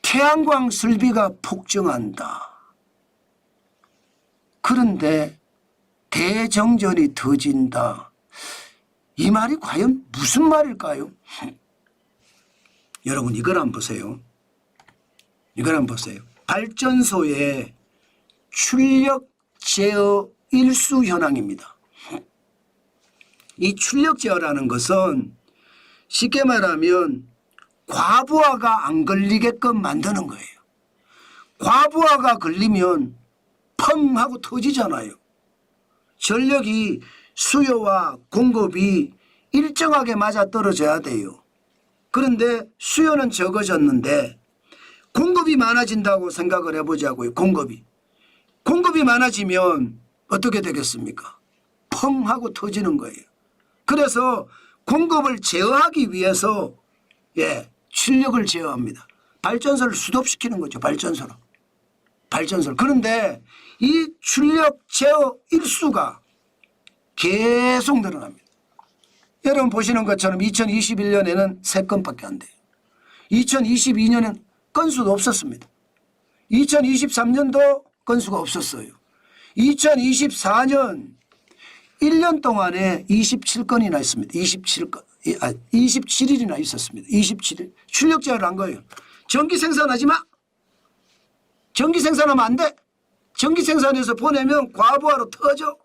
태양광 설비가 폭증한다. 그런데 대정전이 터진다. 이 말이 과연 무슨 말일까요? 여러분 이걸 한번 보세요. 이걸 한번 보세요. 발전소의 출력 제어 일수 현황입니다. 이 출력 제어라는 것은 쉽게 말하면 과부하가 안 걸리게끔 만드는 거예요. 과부하가 걸리면 펑 하고 터지잖아요. 전력이 수요와 공급이 일정하게 맞아떨어져야 돼요. 그런데 수요는 적어졌는데 공급이 많아진다고 생각을 해보자고요. 공급이 많아지면 어떻게 되겠습니까? 펑 하고 터지는 거예요. 그래서 공급을 제어하기 위해서 출력을 제어합니다. 발전소를 스톱시키는 거죠. 발전소를. 그런데 이 출력 제어 일수가 계속 늘어납니다. 여러분 보시는 것처럼 2021년에는 3건밖에 안 돼요. 2022년엔 건수도 없었습니다. 2023년도 건수가 없었어요. 2024년 1년 동안에 27건이나 있습니다. 27일이나 있었습니다. 27일. 출력 제어를 한 거예요. 전기 생산하지 마. 전기 생산하면 안 돼. 전기 생산해서 보내면 과부하로 터져.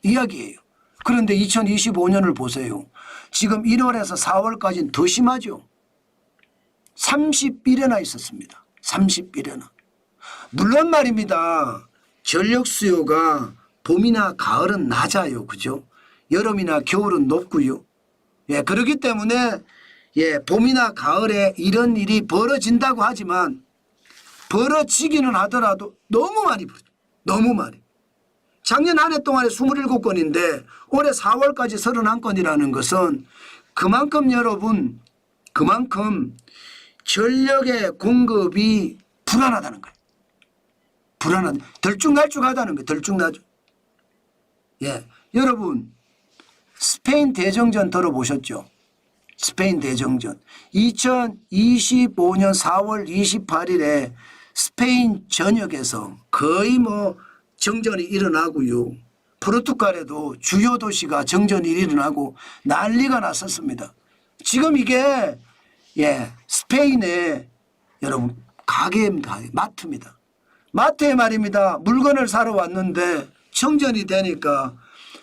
이야기예요. 그런데 2025년을 보세요. 지금 1월에서 4월까지는 더 심하죠. 31회나 있었습니다. 31회나. 물론 말입니다. 전력 수요가 봄이나 가을은 낮아요. 그죠? 여름이나 겨울은 높고요. 그렇기 때문에 봄이나 가을에 이런 일이 벌어진다고 하지만 벌어지기는 하더라도 너무 많이 벌어져. 너무 많이. 작년 한 해 동안에 27건인데 올해 4월까지 31건이라는 것은 그만큼 여러분 전력의 공급이 불안하다는 거예요. 들쭉날쭉하다는 거예요. 들쭉날쭉. 여러분 스페인 대정전 들어보셨죠? 스페인 대정전. 2025년 4월 28일에 스페인 전역에서 거의 정전이 일어나고요. 포르투갈에도 주요 도시가 정전이 일어나고 난리가 났었습니다. 지금 이게 스페인의 여러분 가게입니다. 마트입니다. 마트에 말입니다. 물건을 사러 왔는데 정전이 되니까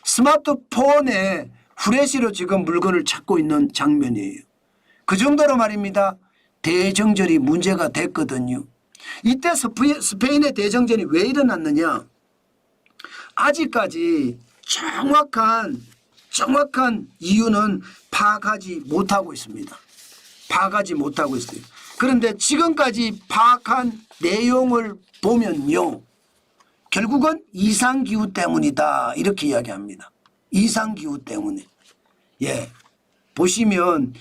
스마트폰에 후레쉬로 지금 물건을 찾고 있는 장면이에요. 그 정도로 말입니다. 대정전이 문제가 됐거든요. 이때 스페인의 대정전이 왜 일어났느냐? 아직까지 정확한 이유는 파악하지 못하고 있습니다. 그런데 지금까지 파악한 내용을 보면요. 결국은 이상기후 때문이다. 이렇게 이야기합니다. 이상기후 때문에. 보시면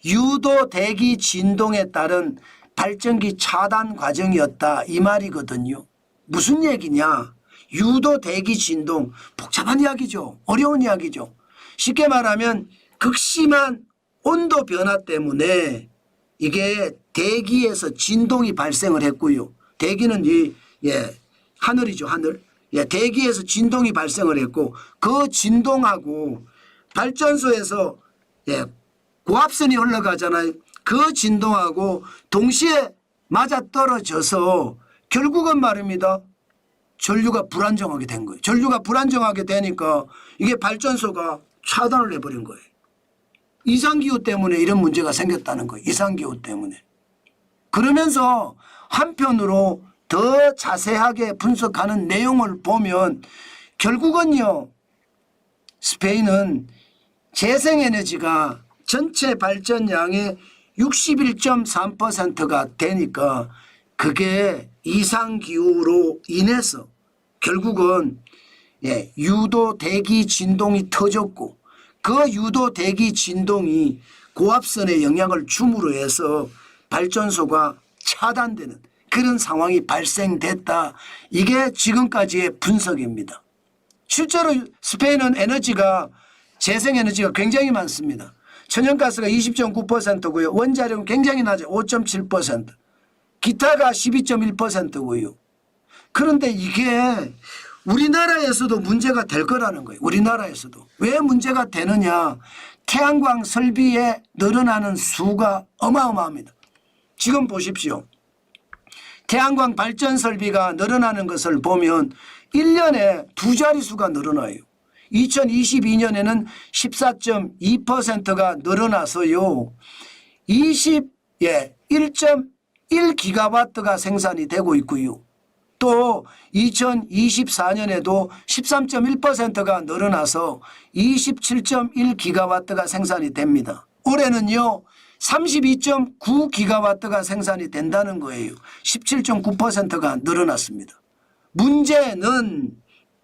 유도 대기 진동에 따른 발전기 차단 과정이었다. 이 말이거든요. 무슨 얘기냐. 유도 대기 진동. 복잡한 이야기죠. 어려운 이야기죠. 쉽게 말하면 극심한 온도 변화 때문에 이게 대기에서 진동이 발생을 했고요. 대기는 하늘이죠. 하늘. 대기에서 진동이 발생을 했고 그 진동하고 발전소에서 고압선이 흘러가잖아요. 그 진동하고 동시에 맞아떨어져서 결국은 말입니다. 전류가 불안정하게 된 거예요. 전류가 불안정하게 되니까 이게 발전소가 차단을 해버린 거예요. 이상기후 때문에 이런 문제가 생겼다는 거예요. 이상기후 때문에. 그러면서 한편으로 더 자세하게 분석하는 내용을 보면 결국은요. 스페인은 재생에너지가 전체 발전량의 61.3%가 되니까 그게 이상기후로 인해서 결국은 유도 대기 진동이 터졌고 그 유도 대기 진동이 고압선에 영향을 줌으로 해서 발전소가 차단되는 그런 상황이 발생됐다. 이게 지금까지의 분석입니다. 실제로 스페인은 재생에너지가 굉장히 많습니다. 천연가스가 20.9%고요. 원자력은 굉장히 낮아요. 5.7%. 기타가 12.1%고요. 그런데 이게 우리나라에서도 문제가 될 거라는 거예요. 우리나라에서도. 왜 문제가 되느냐. 태양광 설비에 늘어나는 수가 어마어마합니다. 지금 보십시오. 태양광 발전 설비가 늘어나는 것을 보면 1년에 두 자릿수가 늘어나요. 2022년에는 14.2%가 늘어나서요. 1.1기가와트가 생산이 되고 있고요. 또 2024년에도 13.1%가 늘어나서 27.1기가와트가 생산이 됩니다. 올해는요 32.9기가와트가 생산이 된다는 거예요. 17.9%가 늘어났습니다. 문제는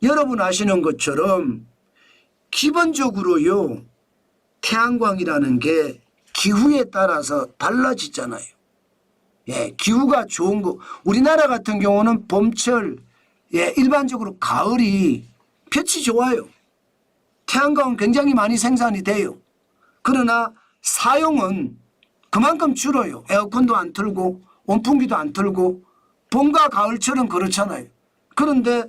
여러분 아시는 것처럼 기본적으로요 태양광이라는 게 기후에 따라서 달라지잖아요. 예, 기후가 좋은 거 우리나라 같은 경우는 봄철 일반적으로 가을이 볕이 좋아요. 태양광은 굉장히 많이 생산이 돼요. 그러나 사용은 그만큼 줄어요. 에어컨도 안 틀고 온풍기도 안 틀고 봄과 가을철은 그렇잖아요. 그런데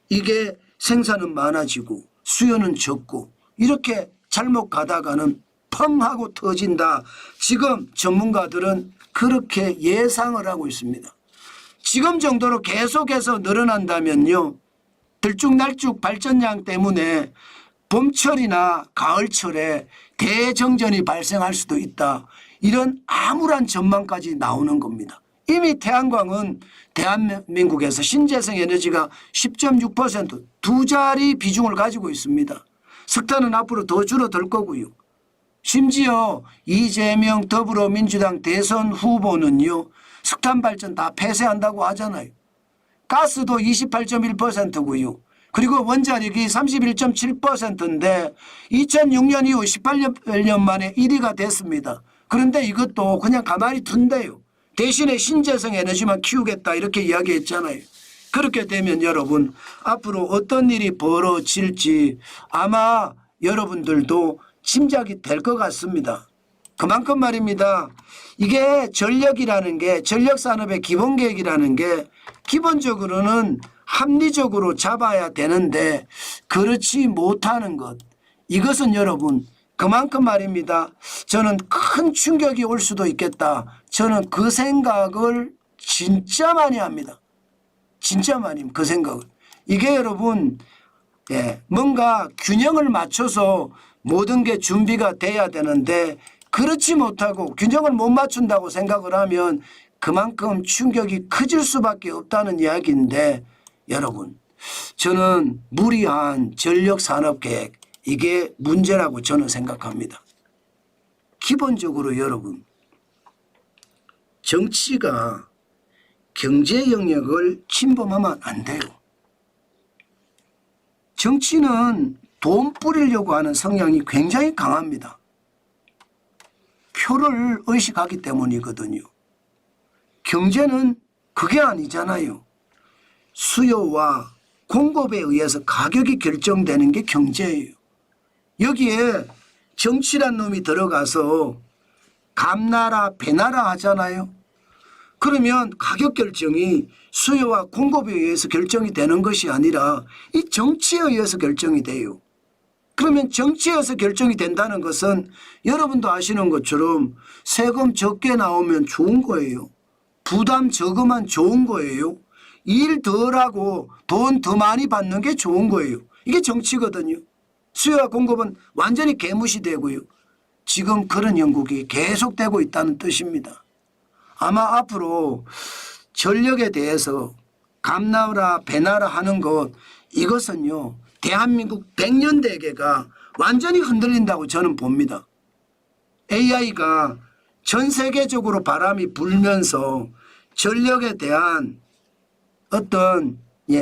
이게 생산은 많아지고 수요는 적고 이렇게 잘못 가다가는 펑 하고 터진다. 지금 전문가들은 그렇게 예상을 하고 있습니다. 지금 정도로 계속해서 늘어난다면요. 들쭉날쭉 발전량 때문에 봄철이나 가을철에 대정전이 발생할 수도 있다. 이런 암울한 전망까지 나오는 겁니다. 이미 태양광은 대한민국에서 신재생 에너지가 10.6% 두 자리 비중을 가지고 있습니다. 석탄은 앞으로 더 줄어들 거고요. 심지어 이재명 더불어민주당 대선 후보는요. 석탄 발전 다 폐쇄한다고 하잖아요. 가스도 28.1%고요. 그리고 원자력이 31.7%인데 2006년 이후 18년 만에 1위가 됐습니다. 그런데 이것도 그냥 가만히 둔대요. 대신에 신재생 에너지만 키우겠다 이렇게 이야기했잖아요. 그렇게 되면 여러분 앞으로 어떤 일이 벌어질지 아마 여러분들도 짐작이 될 것 같습니다. 그만큼 말입니다. 이게 전력이라는 게 전력산업의 기본계획이라는 게 기본적으로는 합리적으로 잡아야 되는데 그렇지 못하는 것. 이것은 여러분 그만큼 말입니다. 저는 큰 충격이 올 수도 있겠다. 저는 그 생각을 진짜 많이 합니다. 진짜 많이 그 생각을. 이게 여러분 뭔가 균형을 맞춰서 모든 게 준비가 돼야 되는데 그렇지 못하고 균형을 못 맞춘다고 생각을 하면 그만큼 충격이 커질 수밖에 없다는 이야기인데 여러분 저는 무리한 전력산업계획 이게 문제라고 저는 생각합니다. 기본적으로 여러분 정치가 경제 영역을 침범하면 안 돼요. 정치는 돈 뿌리려고 하는 성향이 굉장히 강합니다. 표를 의식하기 때문이거든요. 경제는 그게 아니잖아요. 수요와 공급에 의해서 가격이 결정되는 게 경제예요. 여기에 정치란 놈이 들어가서 감나라 배나라 하잖아요. 그러면 가격 결정이 수요와 공급에 의해서 결정이 되는 것이 아니라 이 정치에 의해서 결정이 돼요. 그러면 정치에서 결정이 된다는 것은 여러분도 아시는 것처럼 세금 적게 나오면 좋은 거예요. 부담 적으면 좋은 거예요. 일 덜하고 돈 더 많이 받는 게 좋은 거예요. 이게 정치거든요. 수요와 공급은 완전히 개무시되고요. 지금 그런 형국이 계속되고 있다는 뜻입니다. 아마 앞으로 전력에 대해서 감나라 배나라 하는 것 이것은요. 대한민국 100년 대계가 완전히 흔들린다고 저는 봅니다. AI가 전 세계적으로 바람이 불면서 전력에 대한 어떤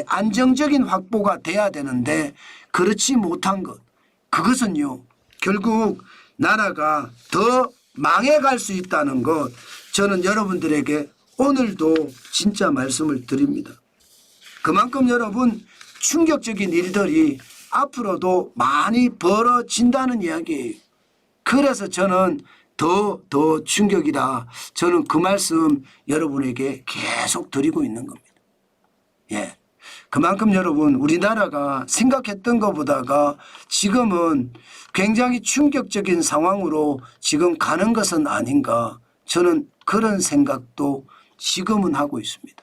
안정적인 확보가 돼야 되는데 그렇지 못한 것. 그것은요. 결국 나라가 더 망해갈 수 있다는 것. 저는 여러분들에게 오늘도 진짜 말씀을 드립니다. 그만큼 여러분 충격적인 일들이 앞으로도 많이 벌어진다는 이야기예요. 그래서 저는 더 충격이다. 저는 그 말씀 여러분에게 계속 드리고 있는 겁니다. 예. 그만큼 여러분 우리나라가 생각했던 것보다가 지금은 굉장히 충격적인 상황으로 지금 가는 것은 아닌가. 저는 그런 생각도 지금은 하고 있습니다.